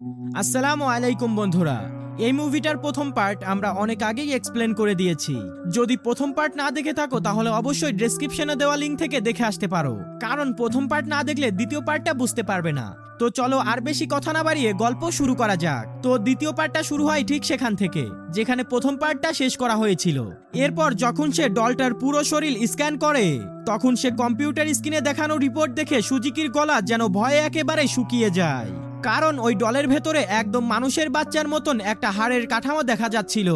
আসসালামু আলাইকুম বন্ধুরা। এই মুভিটার প্রথম পার্ট আমরা অনেক আগেই এক্সপ্লেন করে দিয়েছি। যদি প্রথম পার্ট না দেখে থাকো তাহলে অবশ্যই ডেসক্রিপশনে দেওয়া লিঙ্ক থেকে দেখে আসতে পারো, কারণ প্রথম পার্ট না দেখলে দ্বিতীয় পার্টটা বুঝতে পারবে না। তো চলো আর বেশি কথা না বাড়িয়ে গল্প শুরু করা যাক। তো দ্বিতীয় পার্টটা শুরু হয় ঠিক সেখান থেকে যেখানে প্রথম পার্টটা শেষ করা হয়েছিল। এরপর যখন সে ডলটার পুরো শরীর স্ক্যান করে তখন সে কম্পিউটার স্ক্রিনে দেখানো রিপোর্ট দেখে সুজুকির গলা যেন ভয়ে একেবারে শুকিয়ে যায়, কারণ ওই ডলের ভেতরে একদম মানুষের বাচ্চার মতন একটা হাড়ের কাঠামো দেখা যাচ্ছিল।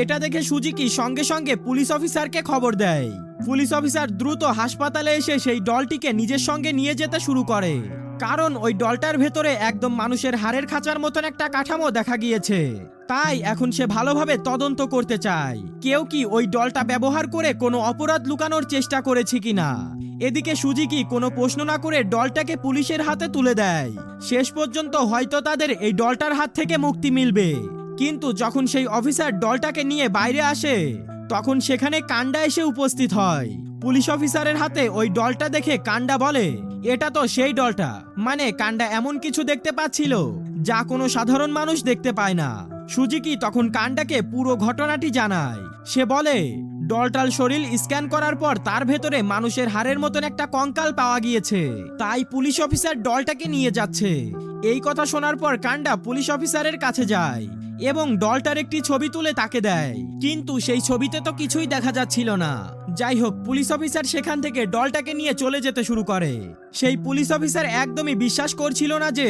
এটা দেখে সুজুকি সঙ্গে সঙ্গে পুলিশ অফিসারকে খবর দেয়। পুলিশ অফিসার দ্রুত হাসপাতালে এসে সেই ডলটিকে নিজের সঙ্গে নিয়ে যেতে শুরু করে, কারণ ওই ডলটার ভেতরে একদম মানুষের হাড়ের খাঁচার মতন একটা কাঠামো দেখা গিয়েছে। তাই এখন সে ভালোভাবে তদন্ত করতে চায় কেউ কি ওই ডলটা ব্যবহার করে কোনো অপরাধ লুকানোর চেষ্টা করেছে কিনা। এদিকে সুজুকি কোনো প্রশ্ন না করে ডলটাকে পুলিশের হাতে তুলে দেয়। শেষ পর্যন্ত হয়তো তাদের এই ডলটার হাত থেকে মুক্তি মিলবে। কিন্তু যখন সেই অফিসার ডলটাকে নিয়ে বাইরে আসে তখন সেখানে কান্ডা এসে উপস্থিত হয়। পুলিশ অফিসারের হাতে ওই ডলটা দেখে কান্ডা বলে, এটা তো সেই ডলটা। মানে কান্ডা এমন কিছু দেখতে পাচ্ছিল যা কোনো সাধারণ মানুষ দেখতে পায় না। সুজুকি তখন কান্ডাকে পুরো ঘটনাটি জানায়। সে বলে ডলটার শরীর স্ক্যান করার পর তার ভেতরে মানুষের হাড়ের মতন একটা কঙ্কাল পাওয়া গিয়েছে, তাই পুলিশ অফিসার ডলটাকে নিয়ে যাচ্ছে। এই কথা শোনার পর কান্ডা পুলিশ অফিসারের কাছে যায় এবং ডলটার একটি ছবি তুলে তাকে দেয়, কিন্তু সেই ছবিতে তো কিছুই দেখা যাচ্ছিল না। যাই হোক, পুলিশ অফিসার সেখান থেকে ডলটাকে নিয়ে চলে যেতে শুরু করে। সেই পুলিশ অফিসার একদমই বিশ্বাস করছিল না যে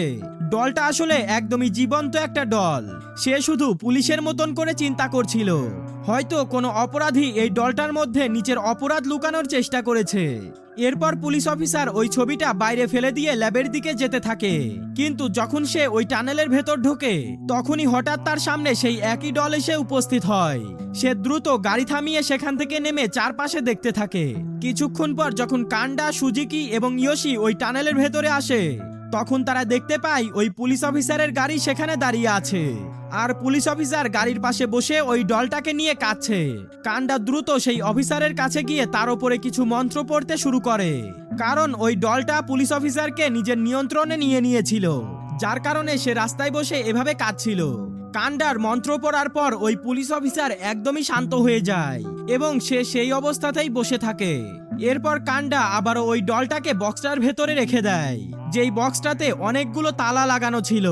ডলটা আসলে একদমই জীবন্ত একটা ডল। সে শুধু পুলিশের মতন করে চিন্তা করছিল হয়তো কোনো অপরাধী এই ডলটার মধ্যে নিচের অপরাধ লুকানোর চেষ্টা করেছে। এরপর পুলিশ অফিসার ওই ছবিটা বাইরে ফেলে দিয়ে ল্যাবের দিকে যেতে থাকে, কিন্তু যখন সে ওই টানেলের ভেতর ঢোকে তখনই হঠাৎ তার সামনে সেই একই ডল এসে উপস্থিত হয়। সে দ্রুত গাড়ি থামিয়ে সেখান থেকে নেমে চারপাশে দেখতে থাকে। কিছুক্ষণ পর যখন কান্ডা, সুজুকি এবং ইয়োশি ওই টানেলের ভেতরে আসে তখন তারা দেখতে পায় ওই পুলিশ অফিসারের গাড়ি সেখানে দাঁড়িয়ে আছে, আর পুলিশ অফিসার গাড়ির পাশে বসে ওই ডলটাকে নিয়ে কাঁদছে। কান্ডা দ্রুত সেই অফিসারের কাছে গিয়ে তার উপরে কিছু মন্ত্র পড়তে শুরু করে, কারণ ওই ডলটা পুলিশ অফিসারকে নিজের নিয়ন্ত্রণে নিয়ে নিয়েছিল, যার কারণে সে রাস্তায় বসে এভাবে কাঁদছিল। কান্ডার মন্ত্র পড়ার পর ওই পুলিশ অফিসার একদমই শান্ত হয়ে যায় এবং সে সেই অবস্থাতেই বসে থাকে। এরপর কান্ডা আবারও ওই ডলটাকে বক্সটার ভেতরে রেখে দেয়, যেই বক্সটাতে অনেকগুলো তালা লাগানো ছিল।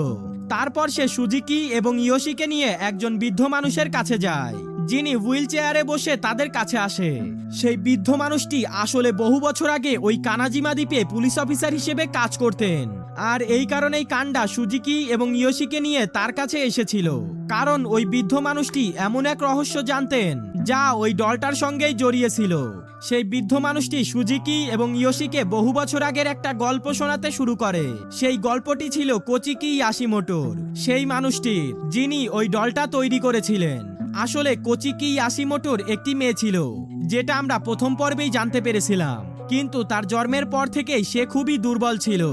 তারপর সে সুজুকি এবং ইয়োশিকে নিয়ে একজন বৃদ্ধ মানুষের কাছে যায়, যিনি হুইল চেয়ারে বসে তাদের কাছে আসে। সেই বৃদ্ধ মানুষটি আসলে বহু বছর আগে ওই কানাজিমা দ্বীপে পুলিশ অফিসার হিসেবে কাজ করতেন, আর এই কারণেই কান্ডা সুজুকি এবং ইয়োশিকে নিয়ে তার কাছে এসেছিল, কারণ ওই বৃদ্ধ মানুষটি এমন এক রহস্য জানতেন যা ওই ডলটার সঙ্গেই জড়িয়েছিল। সেই বৃদ্ধ মানুষটি সুজুকি এবং ইয়োশিকে বহু বছর আগের একটা গল্প শোনাতে শুরু করে। সেই গল্পটি ছিল কোচিকি ইয়াশিমোটোর, সেই মানুষটির যিনি ওই ডলটা তৈরি করেছিলেন। আসলে কোচিকি ইয়াশিমোটোর একটি মেয়ে ছিল, যেটা আমরা প্রথম পর্বেই জানতে পেরেছিলাম, কিন্তু তার জন্মের পর থেকেই সে খুবই দুর্বল ছিল।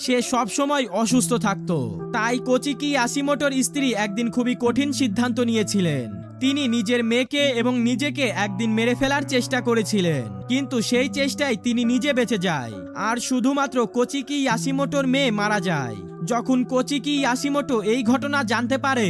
সে সব সময় অসুস্থ থাকতো। তাই কোচিকি ইয়াশিমোটোর স্ত্রী একদিন খুবই কঠিন সিদ্ধান্ত নিয়েছিলেন। তিনি নিজের মেয়েকে এবং নিজেকে একদিন মেরে ফেলার চেষ্টা করেছিলেন, কিন্তু সেই চেষ্টায় তিনি নিজে বেঁচে যায়, আর শুধুমাত্র কোচিকি ইয়াশিমোটোর মেয়ে মারা যায়। যখন কোচিকি ইয়াশিমোটো এই ঘটনা জানতে পারে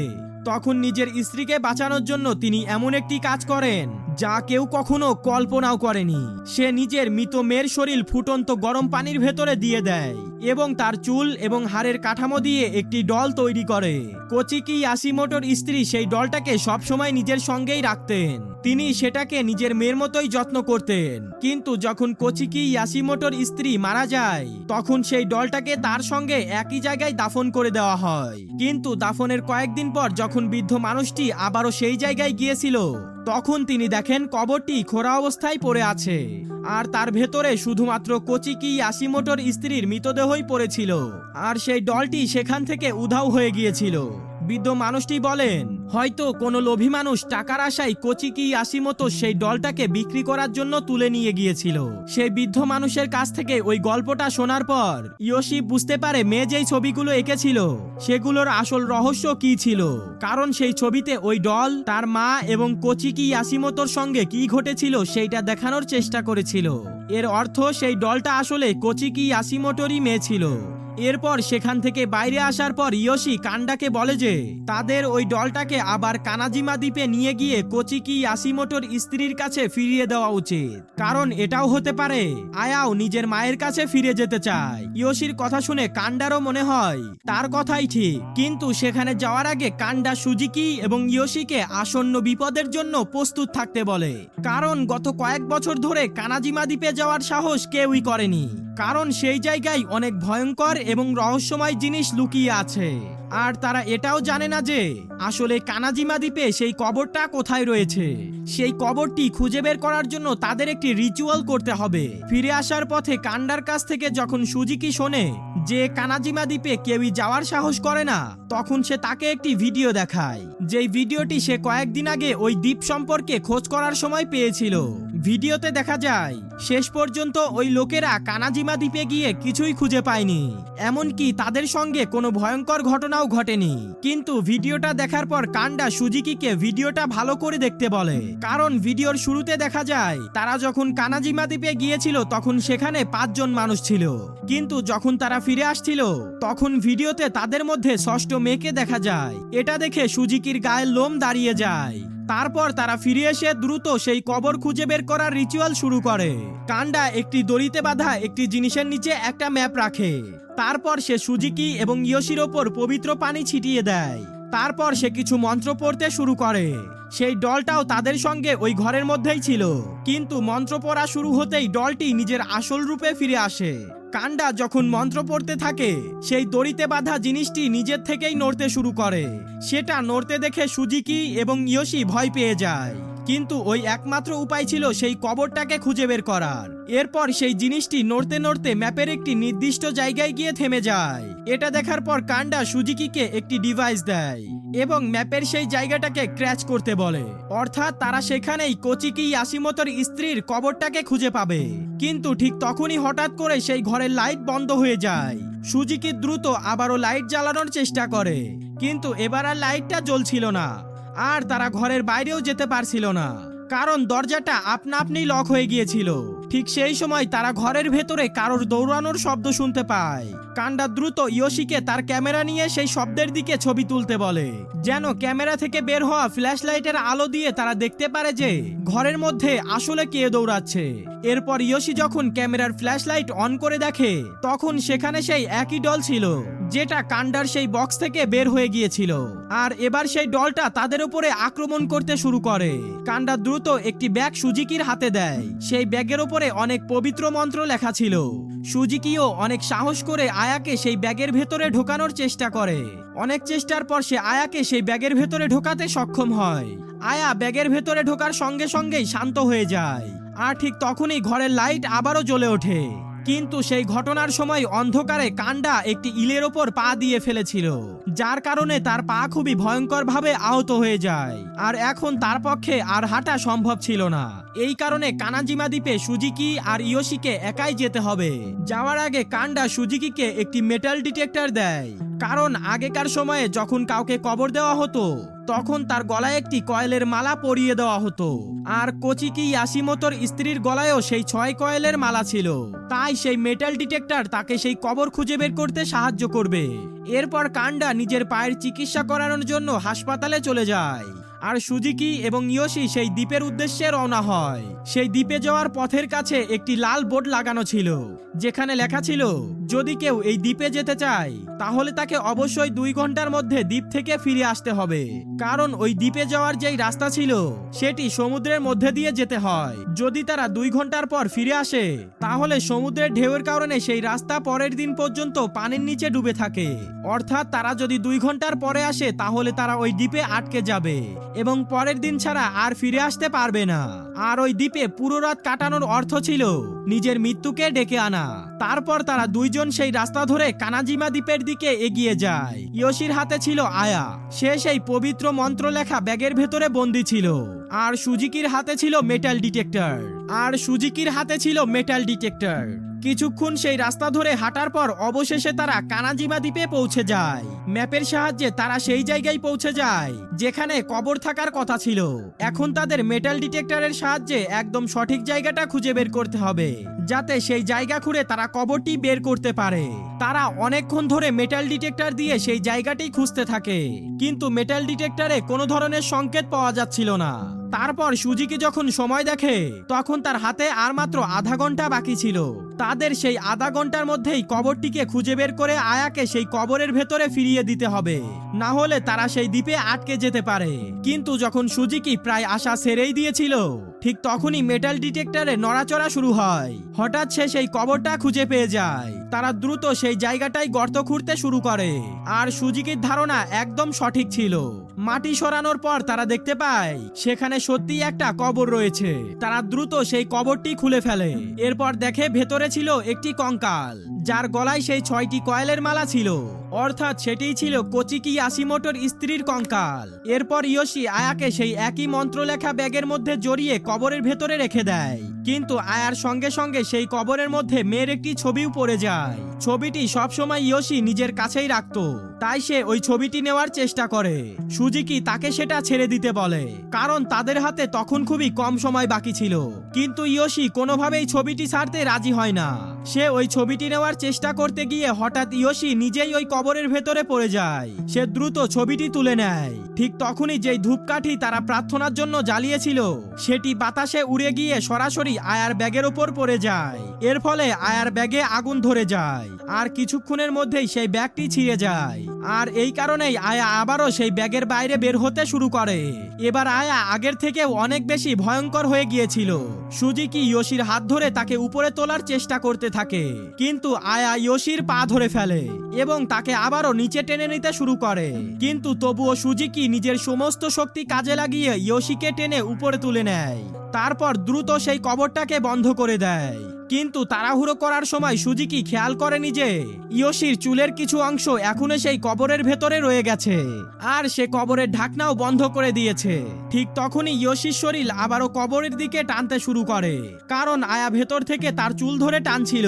তখন নিজের স্ত্রীকে বাঁচানোর জন্য তিনি এমন একটি কাজ করেন যা কেউ কখনো কল্পনাও করেনি। সে নিজের মৃত মেয়ের শরীর ফুটন্ত গরম পানির ভেতরে দিয়ে দেয় এবং তার চুল এবং হাড়ের কাঠামো দিয়ে একটি ডল তৈরি করে। কোচিকি ইয়াশিমোটোর স্ত্রী সেই ডলটাকে সবসময় নিজের সঙ্গেই রাখতেন। তিনি সেটাকে নিজের মেয়ের মতোই যত্ন করতেন, কিন্তু যখন কোচিকি ইয়াশিমোটোর স্ত্রী মারা যায় তখন সেই ডলটাকে তার সঙ্গে একই জায়গায় দাফন করে দেওয়া হয়। কিন্তু দাফনের কয়েকদিন পর যখন বৃদ্ধ মানুষটি আবারও সেই জায়গায় গিয়েছিল তখন তিনি দেখেন কবরটি খোঁড়া অবস্থায় পড়ে আছে, আর তার ভেতরে শুধুমাত্র কোচিকি ইয়াশিমোটোর স্ত্রীর মৃতদেহই পড়েছিল, আর সেই ডলটি সেখান থেকে উধাও হয়ে গিয়েছিল। বৃদ্ধ মানুষটি বলেন হয়তো কোনো লোভী মানুষ টাকার আশায় কোচিকি ইয়াশিমোটো সেই ডলটাকে বিক্রি করার জন্য তুলে নিয়ে গিয়েছিল। সেই বৃদ্ধ মানুষের কাছ থেকে ওই গল্পটা শোনার পর ইয়োশি বুঝতে পারে মেয়ে যেই ছবিগুলো এঁকেছিল সেগুলোর আসল রহস্য কি ছিল, কারণ সেই ছবিতে ওই ডল তার মা এবং কোচিকি ইয়াশিমোটোর সঙ্গে কি ঘটেছিল সেইটা দেখানোর চেষ্টা করেছিল। এর অর্থ সেই ডলটা আসলে কোচিকি ইয়াশিমোটোরই মেয়ে ছিল। এরপর সেখান থেকে বাইরে আসার পর ইয়োশি কান্ডাকে বলে যে তাদের ওই ডলটাকে আবার কানাজিমা দ্বীপে নিয়ে গিয়ে কোচিকি ইয়াশিমোটোর স্ত্রীর কাছে ফিরিয়ে দেওয়া উচিত, কারণ এটাও হতে পারে আয়াও নিজের মায়ের কাছে ফিরে যেতে চায়। ইয়োশির কথা শুনে কান্ডারও মনে হয় তার কথাই ঠিক, কিন্তু সেখানে যাওয়ার আগে কান্ডা সুজুকি এবং ইয়োশিকে আসন্ন বিপদের জন্য প্রস্তুত থাকতে বলে, কারণ গত কয়েক বছর ধরে কানাজিমা দ্বীপে যাওয়ার সাহস কেউই করেনি, কারণ সেই জায়গায় অনেক ভয়ঙ্কর এবং রহস্যময় জিনিস লুকিয়ে আছে। আর তারা এটাও জানে না যে আসলে কানাজিমা দ্বীপে সেই কবরটা কোথায় রয়েছে। সেই কবরটি খুঁজে বের করার জন্য তাদের একটি রিচুয়াল করতে হবে। ফিরে আসার পথে কান্ডার কাছ থেকে যখন সুজুকি শোনে যে কানাজিমা দ্বীপে কেউই যাওয়ার সাহস করে না, তখন সে তাকে একটি ভিডিও দেখায়, যেই ভিডিওটি সে কয়েকদিন আগে ওই দ্বীপ সম্পর্কে খোঁজ করার সময় পেয়েছিল। ভিডিওতে দেখা যায় শেষ পর্যন্ত ওই লোকেরা কানাজিমা দ্বীপে গিয়ে কিছুই খুঁজে পায়নি, এমনকি তাদের সঙ্গে কোনো ভয়ঙ্কর ঘটনাও ঘটেনি। কিন্তু ভিডিওটা দেখার পর কান্ডা সুজুকিকে ভিডিওটা ভালো করে দেখতে বলে, কারণ ভিডিওর শুরুতে দেখা যায় তারা যখন কানাজিমা দ্বীপে গিয়েছিল তখন সেখানে 5 জন মানুষ ছিল, কিন্তু যখন তারা ফিরে আসছিল তখন ভিডিওতে তাদের মধ্যে 6ষ্ঠ মেয়েকে দেখা যায়। এটা দেখে সুজুকির গায়ের লোম দাঁড়িয়ে যায়। তারপর তারা ফিরে এসে দ্রুত সেই কবর খুঁজে বের করার রিচুয়াল শুরু করে। কান্ডা একটি দড়িতে বাঁধা একটি জিনিসের নিচে একটা ম্যাপ রাখে, তারপর সে সুজুকি এবং ইয়োশির ওপর পবিত্র পানি ছিটিয়ে দেয়। তারপর সে কিছু মন্ত্র পড়তে শুরু করে। সেই ডলটাও তাদের সঙ্গে ওই ঘরের মধ্যেই ছিল, কিন্তু মন্ত্র পড়া শুরু হতেই ডলটি নিজের আসল রূপে ফিরে আসে। কান্ডা যখন মন্ত্র পড়তে থাকে সেই দড়িতে বাঁধা জিনিসটি নিজের থেকেই নড়তে শুরু করে। সেটা নড়তে দেখে সুজুকি এবং ইয়োশি ভয় পেয়ে যায়, কিন্তু ওই একমাত্র উপায় ছিল সেই কবরটাকে খুঁজে বের করার। এরপর সেই জিনিসটি নড়তে নড়তে ম্যাপের একটি নির্দিষ্ট জায়গায় গিয়ে থেমে যায়। এটা দেখার পর কান্ডা সুজুকিকে একটি ডিভাইস দেয় এবং ম্যাপের সেই জায়গাটাকে ক্র্যাচ করতে বলে, অর্থাৎ তারা সেখানেই কোচিকি ইয়াশিমোটোর স্ত্রীর কবরটাকে খুঁজে পাবে। কিন্তু ঠিক তখনই হঠাৎ করে সেই ঘরের লাইট বন্ধ হয়ে যায়। সুজুকি দ্রুত আবারও লাইট জ্বালানোর চেষ্টা করে, কিন্তু এবার আর লাইটটা জ্বলছিল না, আর তারা ঘরের বাইরেও যেতে পারছিল না, কারণ দরজাটা আপনা আপনি লক হয়ে গিয়েছিল। ঠিক সেই সময় তারা ঘরের ভেতরে কারোর দৌড়ানোর শব্দ শুনতে পায়। কান্ডা দ্রুত ইয়োশিকে তার ক্যামেরা নিয়ে সেই শব্দের দিকে ছবি তুলতে বলে, যেন ক্যামেরা থেকে বের হওয়া ফ্ল্যাশ লাইটের আলো দিয়ে তারা দেখতে পারে যে ঘরের মধ্যে আসলে কে দৌড়াচ্ছে। এরপর ইয়োশি যখন ক্যামেরার ফ্ল্যাশ লাইট অন করে দেখে তখন সেখানে সেই একই ডল ছিল যেটা কান্ডার সেই বক্স থেকে বের হয়ে গিয়েছিল, আর এবার সেই ডলটা তাদের উপরে আক্রমণ করতে শুরু করে। কান্ডা দ্রুত একটি ব্যাগ সুজুকির হাতে দেয়। সেই ব্যাগের উপরে অনেক পবিত্র মন্ত্র লেখা ছিল। সুজুকিও অনেক সাহস করে আয়াকে সেই ব্যাগের ভেতরে ঢোকানোর চেষ্টা করে। অনেক চেষ্টার পর সে আয়াকে সেই ব্যাগের ভেতরে ঢোকাতে সক্ষম হয়। আয়া ব্যাগের ভেতরে ঢোকার সঙ্গে সঙ্গেই শান্ত হয়ে যায়, আর ঠিক তখনই ঘরের লাইট আবারও জ্বলে ওঠে। কিন্তু সেই ঘটনার সময় অন্ধকারে কান্ডা একটি ইলের ওপর পা দিয়ে ফেলেছিল, যার কারণে তার পা খুবই ভয়ঙ্করভাবে আহত হয়ে যায়, আর এখন তার পক্ষে আর হাঁটা সম্ভব ছিল না। এই কারণে কানাজিমা দ্বীপে সুজুকি আর ইয়োশিকে একাই যেতে হবে। যাওয়ার আগে কান্ডা সুজুকিকে একটি মেটাল ডিটেক্টর দেয়, কারণ আগেকার সময়ে যখন কাউকে কবর দেওয়া হতো তখন তার গলায় একটি কয়েলের মালা পরিয়ে দেওয়া হতো, আর কোচিকি ইয়াশিমোটোর স্ত্রীর গলায়ও সেই 6 কয়েলের মালা ছিল। তাই সেই মেটাল ডিটেক্টর তাকে সেই কবর খুঁজে বের করতে সাহায্য করবে। এরপর কান্ডা নিজের পায়ের চিকিৎসা করানোর জন্য হাসপাতালে চলে যায়, আর সুজুকি এবং ইয়োশি সেই দ্বীপের উদ্দেশ্যে রওনা হয়। সেই দ্বীপে যাওয়ার পথের কাছে একটি লাল বোর্ড লাগানো ছিল, যেখানে লেখা ছিল যদি কেউ এই দ্বীপে যেতে চায় তাহলে তাকে অবশ্যই 2 ঘন্টার মধ্যে দ্বীপ থেকে ফিরে আসতে হবে, কারণ ওই দ্বীপে যাওয়ার যেই রাস্তা ছিল সেটি সমুদ্রের মধ্যে দিয়ে যেতে হয়। যদি তারা 2 ঘন্টার পর ফিরে আসে তাহলে সমুদ্রের ঢেউয়ের কারণে সেই রাস্তা পরের দিন পর্যন্ত পানির নিচে ডুবে থাকে, অর্থাৎ তারা যদি 2 ঘন্টার পরে আসে তাহলে তারা ওই দ্বীপে আটকে যাবে এবং পরের দিন ছাড়া আর ফিরে আসতে পারবে না। আর ওই দ্বীপে পুরো রাত কাটানোর অর্থ ছিল নিজের মৃত্যুকে ডেকে আনা। তারপর তারা 2 জন সেই রাস্তা ধরে কানাজিমা দ্বীপের দিকে এগিয়ে যায়। ইয়োশির হাতে ছিল আয়া, সে সেই পবিত্র মন্ত্র লেখা ব্যাগের ভেতরে বন্দী ছিল, আর সুজুকির হাতে ছিল মেটাল ডিটেক্টর। কিছুক্ষণ সেই রাস্তা ধরে হাঁটার পর অবশেষে তারা কানাজিমা দ্বীপে পৌঁছে যায়। ম্যাপের সাহায্যে তারা সেই জায়গায় পৌঁছে যায় যেখানে কবর থাকার কথা ছিল। এখন তাদের মেটাল ডিটেক্টরের সাহায্যে একদম সঠিক জায়গাটা খুঁজে বের করতে হবে, যাতে সেই জায়গা খুঁড়ে তারা কবরটি বের করতে পারে। তারা অনেকক্ষণ ধরে মেটাল ডিটেক্টর দিয়ে সেই জায়গাটি খুঁজতে থাকে, কিন্তু মেটাল ডিটেক্টরে কোনো ধরনের সংকেত পাওয়া যাচ্ছিল না। তারপর সুজুকি যখন সময় দেখে তখন তার হাতে আর মাত্র আধা ঘন্টা বাকি ছিল। তাদের সেই আধা ঘন্টার মধ্যেই কবরটিকে খুঁজে বের করে আয়াকে সেই কবরের ভেতরে ফিরিয়ে দিতে হবে, না হলে তারা সেই দ্বীপে আটকে যেতে পারে। কিন্তু যখন সুজুকি প্রায় আশা ছেড়েই দিয়েছিল, ঠিক তখনই মেটাল ডিটেক্টরে নড়াচড়া শুরু হয়। হঠাৎ সে সেই কবরটা খুঁজে পেয়ে যায়। তারা দ্রুত সেই জায়গাটায় গর্ত খুঁড়তে শুরু করে, আর সুজুকির ধারণা একদম সঠিক ছিল। মাটি সরানোর পর তারা দেখতে পায় সেখানে সত্যি একটা কবর রয়েছে। তারা দ্রুত সেই কবরটি খুলে ফেলে। এরপর দেখে ভেতরে ছিল একটি কঙ্কাল, যার গলায় সেই 6টি কয়েলের মালা ছিল, অর্থাৎ সেটিই ছিল কোচিকি ইয়াশিমোটোর স্ত্রীর কঙ্কাল। এরপর ইয়োশি আয়াকে সেই একই মন্ত্র লেখা ব্যাগের মধ্যে জড়িয়ে কবরের ভেতরে রেখে দেয়। কিন্তু আয়ার সঙ্গে সঙ্গে সেই কবরের মধ্যে মেয়ের একটি ছবিও পড়ে যায়। ছবিটি সবসময় ইয়োশি নিজের কাছেই রাখতো, তাই সে ওই ছবিটি নেওয়ার চেষ্টা করে। সুজুকি তাকে সেটা ছেড়ে দিতে বলে, কারণ তাদের হাতে তখন খুবই কম সময় বাকি ছিল। কিন্তু ইয়োশি কোনোভাবেই ছবিটি ছাড়তে রাজি হয় না। সে ওই ছবিটি নেওয়ার চেষ্টা করতে গিয়ে হঠাৎ ইয়োশি নিজেই ওই কবরের ভেতরে পড়ে যায়। সে দ্রুত ছবিটি তুলে নেয়। ঠিক তখনই যেই ধূপকাঠি তারা প্রার্থনার জন্য জ্বালিয়েছিল সেটি বাতাসে উড়ে গিয়ে সরাসরি আয়ার ব্যাগের ওপর পড়ে যায়। এর ফলে আয়ার ব্যাগে আগুন ধরে যায়, আর কিছুক্ষণের মধ্যেই সেই ব্যাগটি ছিঁড়ে যায়। আর এই কারণেই আয়া আবারও সেই ব্যাগের বাইরে বের হতে শুরু করে। এবার আয়া আগের থেকেও অনেক বেশি ভয়ঙ্কর হয়ে গিয়েছিল। সুজুকি ইয়োশির হাত ধরে তাকে উপরে তোলার চেষ্টা করতে থাকে, কিন্তু আয়া ইয়োশির পা ধরে ফেলে এবং তাকে আবারও নিচে টেনে নিতে শুরু করে। কিন্তু তবুও সুজুকি নিজের সমস্ত শক্তি কাজে লাগিয়ে ইয়োশিকে টেনে উপরে তুলে নেয়। তারপর দ্রুত সেই কবরটাকে বন্ধ করে দেয়। কিন্তু তাড়াহুড়ো করার সময় সুজুকি খেয়াল করেনি যে ইয়োশির চুলের কিছু অংশ এখনো সেই কবরের ভেতরে রয়ে গেছে, আর সে কবরের ঢাকনাও বন্ধ করে দিয়েছে। ঠিক তখনই ইয়োশির শরীর আবারও কবরের দিকে টানতে শুরু করে, কারণ আয়া ভেতর থেকে তার চুল ধরে টানছিল।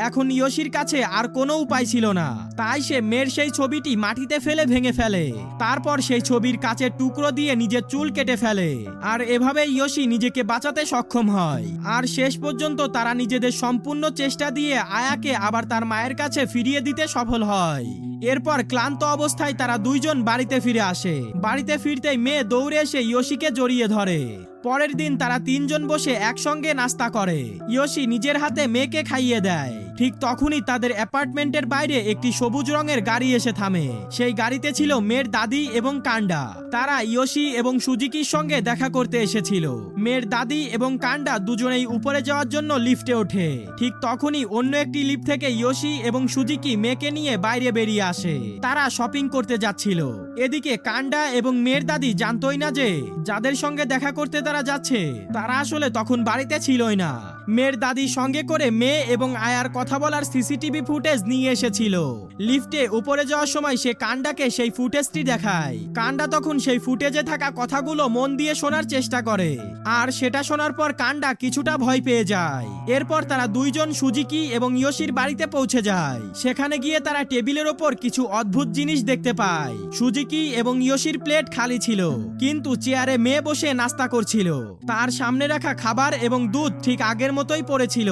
এখন ইয়োশির কাছে আর কোনো উপায় ছিল না, তাই সে মেয়ের সেই ছবিটি মাটিতে ফেলে ভেঙে ফেলে। তারপর সেই ছবির কাচের টুকরো দিয়ে নিজের চুল কেটে ফেলে, আর এভাবে ইয়োশি নিজেকে বাঁচাতে সক্ষম হয়। আর শেষ পর্যন্ত তারা নিজেদের সম্পূর্ণ চেষ্টা দিয়ে আয়াকে আবার তার মায়ের কাছে ফিরিয়ে দিতে সফল হয়। এরপর ক্লান্ত অবস্থায় তারা দুইজন বাড়িতে ফিরে আসে। বাড়িতে ফিরতেই মেয়ে দৌড়ে এসে ইয়োশিকে জড়িয়ে ধরে। পরের দিন তারা তিনজন বসে একসঙ্গে নাস্তা করে। ইয়োশি নিজের হাতে মেয়েকে খাইয়ে দেয়। ঠিক তখনই তাদের অ্যাপার্টমেন্টের বাইরে একটি সবুজ রঙের গাড়ি এসে থামে। সেই গাড়িতে ছিল মেয়ের দাদি এবং কান্ডা। তারা ইয়োশি এবং সুজুকির সঙ্গে দেখা করতে এসেছিল। মেয়ের দাদি এবং কান্ডা দুজনেই উপরে যাওয়ার জন্য লিফটে ওঠে। ঠিক তখনই অন্য একটি লিফট থেকে ইয়োশি এবং সুজুকি মেয়েকে নিয়ে বাইরে বেরিয়ে আসে। তারা শপিং করতে যাচ্ছিল। এদিকে কান্ডা এবং মেয়ের দাদি জানতোই না যে যাদের সঙ্গে দেখা করতে তারা যাচ্ছে তারা আসলে তখন বাড়িতে ছিলই না। মেয়ের দাদি সঙ্গে করে মেয়ে এবং আয়ার কথা বলার সিসিটিভি ফুটেজ নিয়ে এসেছিল। লিফটে উপরে যাওয়ার সময় সে কান্ডাকে সেই ফুটেজটি দেখায়। কান্ডা তখন সেই ফুটেজে থাকা কথাগুলো মন দিয়ে শোনার চেষ্টা করে, আর সেটা শোনার পর কান্ডা কিছুটা ভয় পেয়ে যায়। এরপর তারা দুইজন সুজুকি এবং ইয়োশির বাড়িতে পৌঁছে যায়। সেখানে গিয়ে তারা টেবিলের ওপর কিছু অদ্ভুত জিনিস দেখতে পায়। সুজুকি এবং ইয়োশির প্লেট খালি ছিল, কিন্তু চেয়ারে মেয়ে বসে নাস্তা করছিল। তার সামনে রাখা খাবার এবং দুধ ঠিক আগের মতোই পড়েছিল।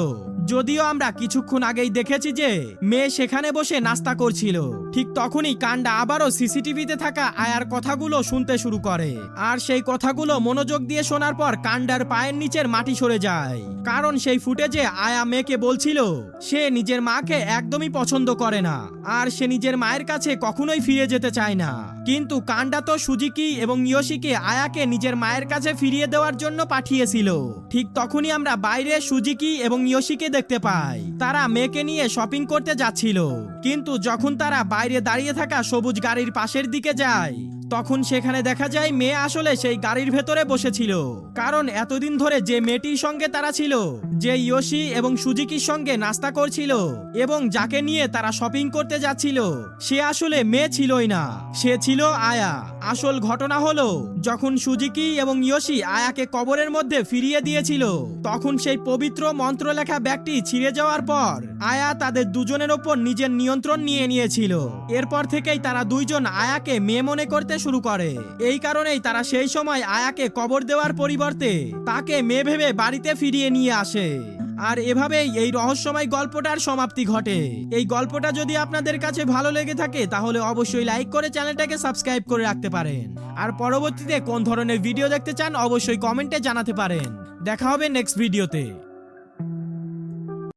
যদিও আমরা কিছুক্ষণ আগেই দেখেছি যে মেয়ে সেখানে বসে নাস্তা করছিল। ঠিক তখনই কান্ডা আবারও সিসিটিভিতে থাকা আয়ার কথাগুলো শুনতে শুরু করে, আর সেই কথাগুলো মনোযোগ দিয়ে শোনার পর কান্ডার পায়ের নিচের মাটি সরে যায়। কারণ সেই ফুটেজে আয়া মেয়েকে বলছিল সে নিজের মাকে একদমই পছন্দ করে না, আর সে নিজের মায়ের কাছে কখনোই ফিরে যেতে চায় না। কিন্তু কান্ডা তো সুজুকি এবং ইয়োশিকে আয়াকে নিজের মায়ের কাছে ফিরিয়ে দেওয়ার জন্য পাঠিয়েছিল। ঠিক তখনই আমরা বাইরে সুজুকি এবং ইয়োশিকে দেখতে পাই। তারা মেয়েকে নিয়ে শপিং করতে যাচ্ছিল, কিন্তু যখন তারা বাইরে দাঁড়িয়ে থাকা সবুজ গাড়ির পাশের দিকে যায় তখন সেখানে দেখা যায় মেয়ে আসলে সেই গাড়ির ভেতরে বসেছিল। কারণ এতদিন ধরে যে মেয়েটির সঙ্গে তারা ছিল, যে ইয়োশি এবং সুজুকির সঙ্গে নাস্তা করছিল এবং যাকে নিয়ে তারা শপিং করতে যাচ্ছিল, সে আসলে মেয়ে ছিলই না, সে ছিল আয়া। আসল ঘটনা হলো যখন সুজুকি এবং ইয়োশি আয়াকে কবরের মধ্যে ফিরিয়ে দিয়েছিল, তখন সেই পবিত্র মন্ত্র লেখা ব্যাগটি ছিঁড়ে যাওয়ার পর আয়া তাদের দুজনের ওপর নিজের নিয়ন্ত্রণ নিয়ে নিয়েছিল। এরপর থেকেই তারা দুইজন আয়াকে মেয়ে মনে করতে শুরু করে। এই কারণেই তারা সেই সময় আয়াকে কবর দেওয়ার পরিবর্তে তাকে মেয়ে ভেবে বাড়িতে ফিরিয়ে নিয়ে আসে। আর এভাবেই এই রহস্যময় গল্পটার সমাপ্তি ঘটে। এই গল্পটা যদি আপনাদের কাছে ভালো লেগে থাকে তাহলে অবশ্যই লাইক করে চ্যানেলটাকে সাবস্ক্রাইব করে রাখতে পারেন। আর পরবর্তীতে কোন ধরনের ভিডিও দেখতে চান অবশ্যই কমেন্টে জানাতে পারেন। দেখা হবে নেক্সট ভিডিওতে।